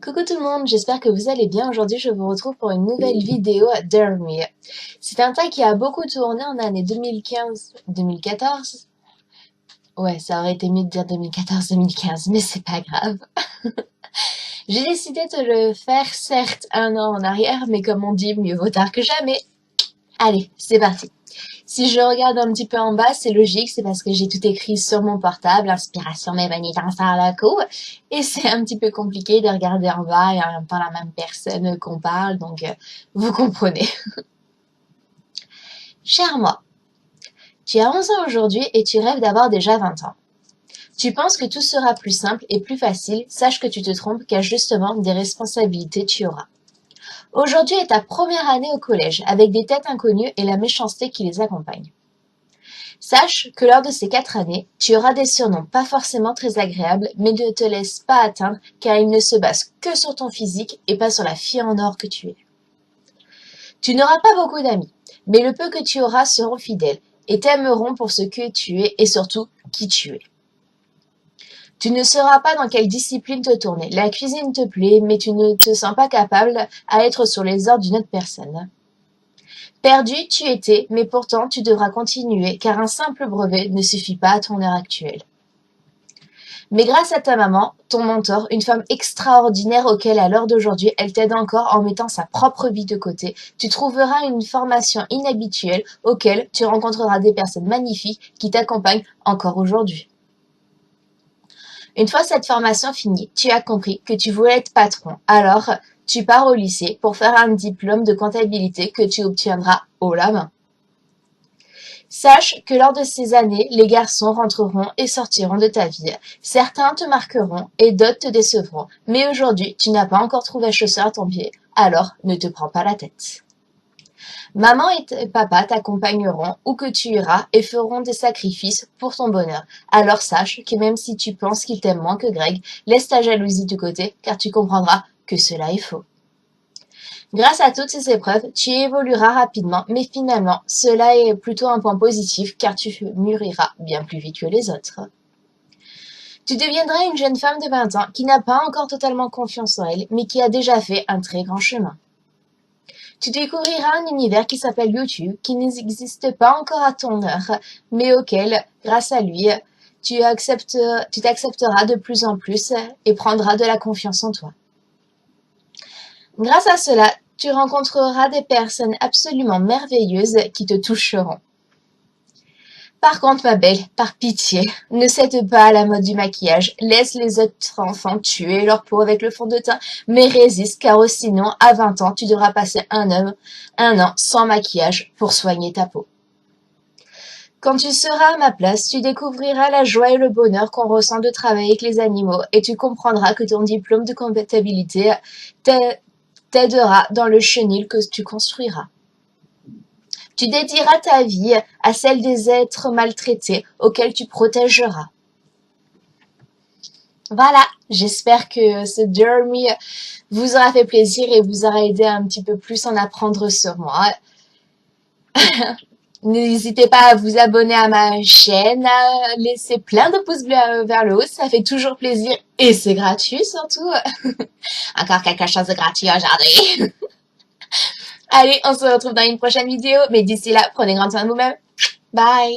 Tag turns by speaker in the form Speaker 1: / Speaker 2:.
Speaker 1: Coucou tout le monde, j'espère que vous allez bien. Aujourd'hui, je vous retrouve pour une nouvelle vidéo Dare Me. C'est un tag qui a beaucoup tourné en année 2015-2014. Ouais, ça aurait été mieux de dire 2014-2015, mais c'est pas grave. J'ai décidé de le faire, certes, un an en arrière, mais comme on dit, mieux vaut tard que jamais. Allez, c'est parti. Si je regarde un petit peu en bas, c'est logique, c'est parce que j'ai tout écrit sur mon portable, inspiration m'évanouit dans le coup, et c'est un petit peu compliqué de regarder en bas et en même temps la même personne qu'on parle, donc vous comprenez. Cher moi, tu as 11 ans aujourd'hui et tu rêves d'avoir déjà 20 ans. Tu penses que tout sera plus simple et plus facile, sache que tu te trompes car justement des responsabilités tu auras. Aujourd'hui est ta première année au collège, avec des têtes inconnues et la méchanceté qui les accompagne. Sache que lors de ces 4 années, tu auras des surnoms pas forcément très agréables, mais ne te laisse pas atteindre car ils ne se basent que sur ton physique et pas sur la fille en or que tu es. Tu n'auras pas beaucoup d'amis, mais le peu que tu auras seront fidèles et t'aimeront pour ce que tu es et surtout qui tu es. Tu ne sauras pas dans quelle discipline te tourner. La cuisine te plaît, mais tu ne te sens pas capable à être sur les ordres d'une autre personne. Perdu, tu étais, mais pourtant tu devras continuer, car un simple brevet ne suffit pas à ton heure actuelle. Mais grâce à ta maman, ton mentor, une femme extraordinaire auquel à l'heure d'aujourd'hui elle t'aide encore en mettant sa propre vie de côté, tu trouveras une formation inhabituelle auquel tu rencontreras des personnes magnifiques qui t'accompagnent encore aujourd'hui. Une fois cette formation finie, tu as compris que tu voulais être patron. Alors, tu pars au lycée pour faire un diplôme de comptabilité que tu obtiendras haut la main. Sache que lors de ces années, les garçons rentreront et sortiront de ta vie. Certains te marqueront et d'autres te décevront. Mais aujourd'hui, tu n'as pas encore trouvé chaussure à ton pied, alors ne te prends pas la tête. Maman et papa t'accompagneront où que tu iras et feront des sacrifices pour ton bonheur. Alors sache que même si tu penses qu'ils t'aiment moins que Greg, laisse ta jalousie de côté car tu comprendras que cela est faux. Grâce à toutes ces épreuves, tu évolueras rapidement, mais finalement, cela est plutôt un point positif car tu mûriras bien plus vite que les autres. Tu deviendras une jeune femme de 20 ans qui n'a pas encore totalement confiance en elle, mais qui a déjà fait un très grand chemin. Tu découvriras un univers qui s'appelle YouTube, qui n'existe pas encore à ton heure, mais auquel, grâce à lui, tu t'accepteras de plus en plus et prendras de la confiance en toi. Grâce à cela, tu rencontreras des personnes absolument merveilleuses qui te toucheront. Par contre, ma belle, par pitié, ne cède pas à la mode du maquillage. Laisse les autres enfants tuer leur peau avec le fond de teint, mais résiste car sinon, à 20 ans, tu devras passer un an sans maquillage pour soigner ta peau. Quand tu seras à ma place, tu découvriras la joie et le bonheur qu'on ressent de travailler avec les animaux et tu comprendras que ton diplôme de comptabilité t'aidera dans le chenil que tu construiras. Tu dédieras ta vie à celle des êtres maltraités auxquels tu protégeras. Voilà, j'espère que ce Dare Me vous aura fait plaisir et vous aura aidé un petit peu plus à en apprendre sur moi. N'hésitez pas à vous abonner à ma chaîne, à laisser plein de pouces bleus vers le haut, ça fait toujours plaisir et c'est gratuit surtout. Encore quelque chose de gratuit aujourd'hui. Allez, on se retrouve dans une prochaine vidéo, mais d'ici là, prenez grand soin de vous-même. Bye!